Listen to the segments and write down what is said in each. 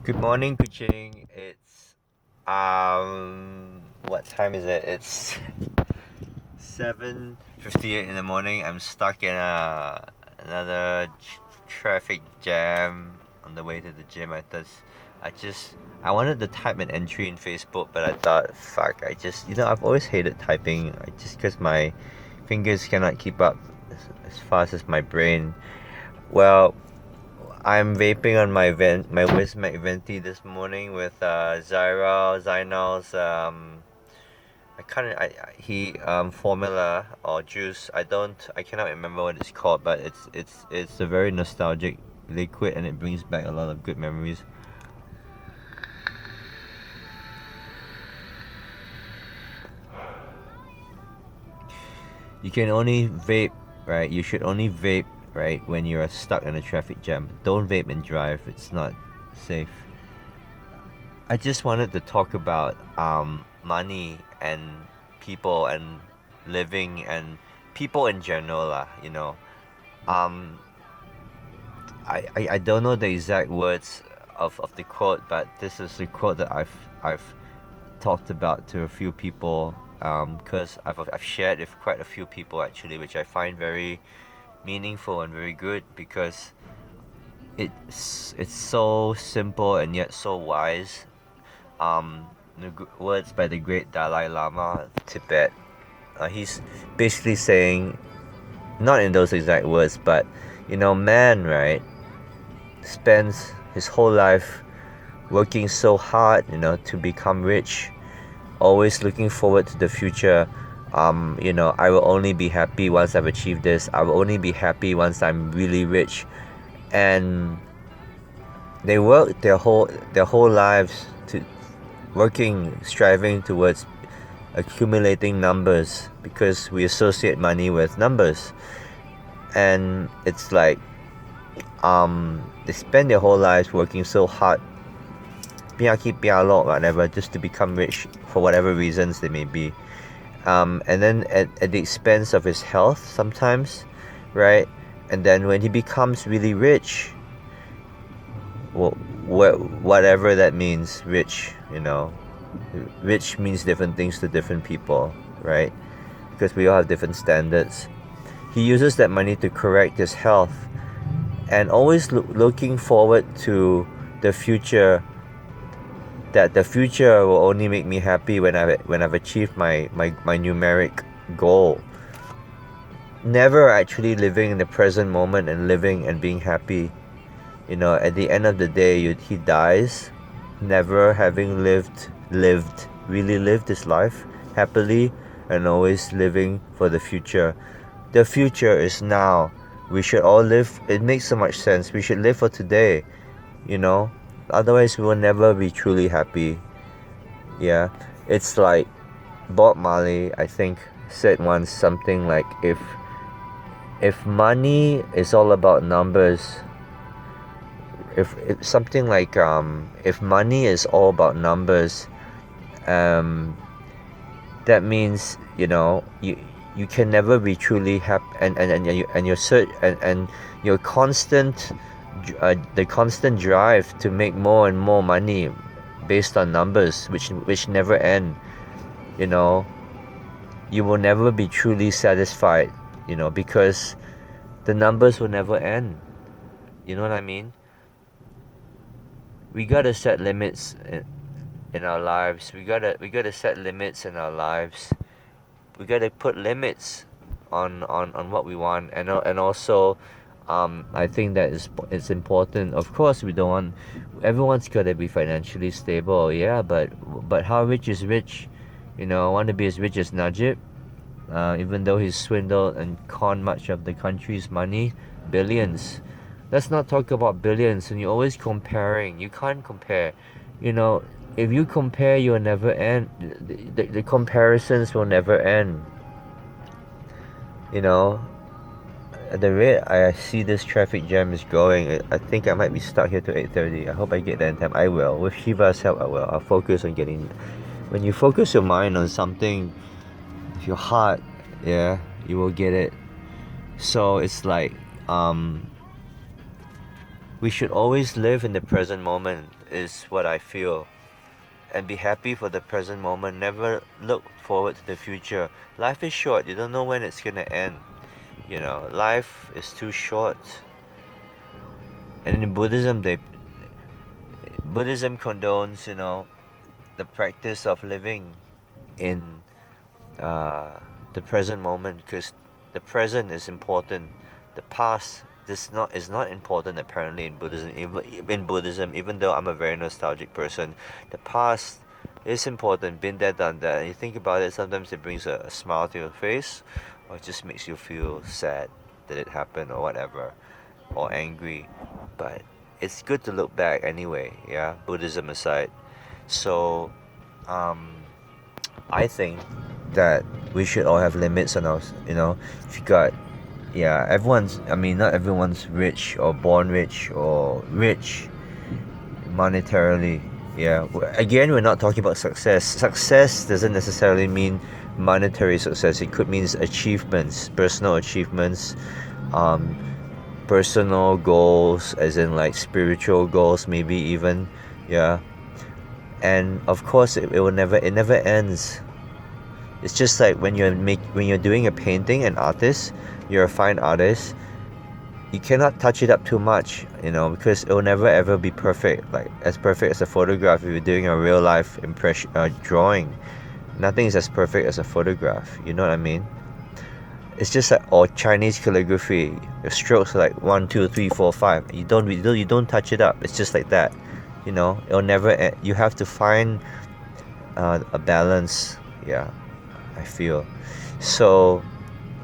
Good morning, Kuching. What time is it? It's 7:58 in the morning. I'm stuck in another traffic jam on the way to the gym. I wanted to type an entry in Facebook, but I thought, fuck, I've always hated typing. Because my fingers cannot keep up as fast as my brain. Well, I'm vaping on my Wismac Venti this morning with Zynal's I can't I he formula or juice. I cannot remember what it's called, but it's a very nostalgic liquid and it brings back a lot of good memories. You can only vape, right? You should only vape, right, when you're stuck in a traffic jam. Don't vape and drive. It's not safe. I just wanted to talk about money and people and living and people in general lah. Um, I don't know the exact words of the quote, but this is the quote that I've talked about to a few people because I've shared with quite a few people actually, which I find very meaningful and very good because it's so simple and yet so wise. Words by the great Dalai Lama, Tibet. He's basically saying, not in those exact words, but man, right, spends his whole life working so hard, to become rich, always looking forward to the future. I will only be happy once I've achieved this. I will only be happy once I'm really rich, and they work their whole lives to striving towards accumulating numbers because we associate money with numbers. And it's like they spend their whole lives working so hard, whatever, just to become rich for whatever reasons they may be. And then at the expense of his health sometimes, right? And then when he becomes really rich, whatever that means, rich means different things to different people, right? Because we all have different standards. He uses that money to correct his health and always looking forward to the future, that the future will only make me happy when I've achieved my numeric goal. Never actually living in the present moment and living and being happy. At the end of the day, he dies never having really lived his life happily and always living for the future. The future is now. We should all live. It makes so much sense. We should live for today, otherwise we will never be truly happy. Yeah, it's like Bob Marley, I think, said once something like, if money is all about numbers, if something like if money is all about numbers, that means you can never be truly happy, and your search and your constant the constant drive to make more and more money based on numbers which never end. You will never be truly satisfied, because the numbers will never end. You know what I mean? We gotta set limits in our lives. We gotta set limits in our lives. We gotta put limits on what we want, and also I think that it's important. Of course, we don't want everyone's gotta be financially stable, yeah, but how rich is rich? I want to be as rich as Najib, even though he's swindled and conned much of the country's money, billions. Let's not talk about billions. And you're always comparing. You can't compare. If you compare, you'll never end. The comparisons will never end. At the rate I see this traffic jam is going, I think I might be stuck here to 8:30. I hope I get there in time. I will. With Shiva's help, I will. I'll focus on getting. When you focus your mind on something, with your heart, yeah, you will get it. So it's like We should always live in the present moment is what I feel, and be happy for the present moment. Never look forward to the future. Life is short. You don't know when it's gonna end. Life is too short. And in Buddhism condones, the practice of living in uh, the present moment, because the present is important. The past is not important apparently in Buddhism. Even though I'm a very nostalgic person, the past is important. Been there, done that. And you think about it, sometimes it brings a smile to your face, or it just makes you feel sad that it happened or whatever, or angry. But it's good to look back anyway. Yeah, Buddhism aside. So, um, I think that we should all have limits on us. If you got, yeah, not everyone's rich or born rich or rich monetarily. Yeah, again, we're not talking about success. Success doesn't necessarily mean monetary success. It could mean achievements, personal achievements, um, personal goals, as in like spiritual goals, maybe even. Yeah, and of course, it never ends. It's just like when you're doing a painting, an artist, you're a fine artist. You cannot touch it up too much, because it will never ever be perfect, like as perfect as a photograph. If you're doing a real life impression drawing, nothing is as perfect as a photograph. You know what I mean? It's just like, or Chinese calligraphy. Your strokes are like 1, 2, 3, 4, 5. You don't touch it up. It's just like that. It'll never end. You have to find a balance. Yeah, I feel. So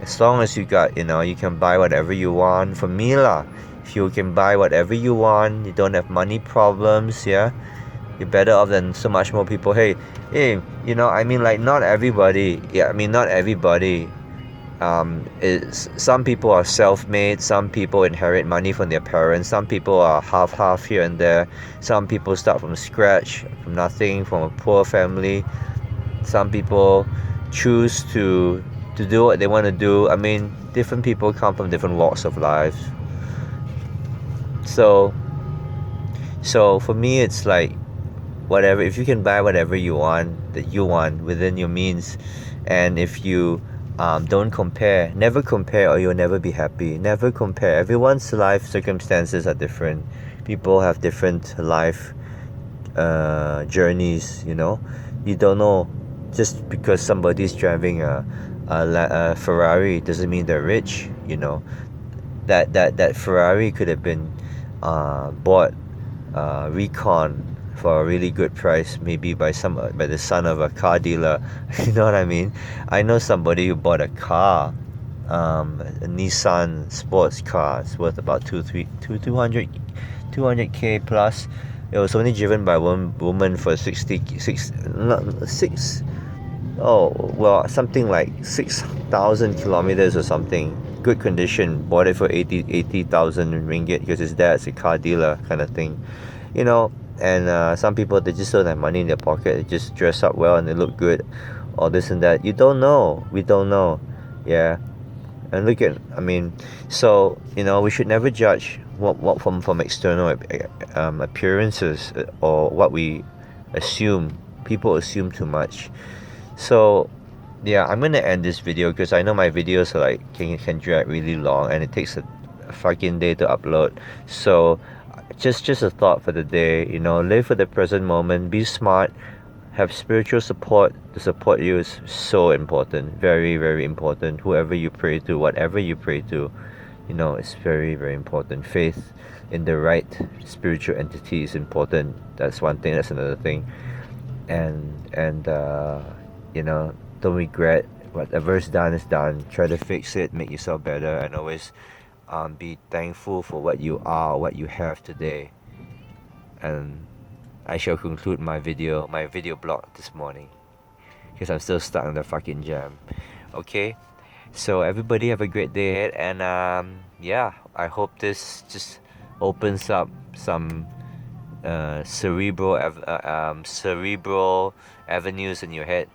as long as you got, you can buy whatever you want. For me lah, if you can buy whatever you want, you don't have money problems, yeah, you're better off than so much more people. Hey, like not everybody. Yeah, not everybody. Some people are self-made. Some people inherit money from their parents. Some people are half here and there. Some people start from scratch, from nothing, from a poor family. Some people choose to do what they want to do. Different people come from different walks of life. So for me, it's like, whatever. If you can buy whatever you want, within your means, and if you don't compare, never compare, or you'll never be happy. Never compare. Everyone's life circumstances are different. People have different life journeys. You don't know. Just because somebody's driving a Ferrari doesn't mean they're rich. That Ferrari could have been bought recon for a really good price, maybe by the son of a car dealer. You know what I mean? I know somebody who bought a car, a Nissan sports car. It's worth about 200k plus. It was only driven by one woman for something like 6,000 kilometers or something. Good condition. Bought it for 80,000 ringgit because his dad's a car dealer, kind of thing. And some people, they just don't have money in their pocket. They just dress up well and they look good, or this and that. You don't know. We don't know. Yeah. And look at, so we should never judge what from external appearances, or what we assume. People assume too much. So yeah, I'm gonna end this video because I know my videos are like can drag really long, and it takes a fucking day to upload. So just a thought for the day. Live for the present moment. Be smart. Have spiritual support to support you is so important. Very, very important. Whoever you pray to, whatever you pray to, it's very, very important. Faith in the right spiritual entity is important. That's one thing. That's another thing. And don't regret. Whatever's done is done. Try to fix it, make yourself better, and always be thankful for what you are, what you have today. And I shall conclude my video blog this morning, because I'm still stuck in the fucking jam. Okay, so everybody have a great day ahead, and I hope this just opens up some cerebral avenues in your head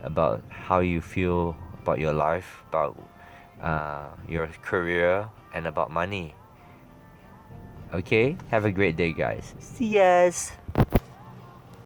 about how you feel about your life, about your career, and about money. Okay? Have a great day, guys. See yas!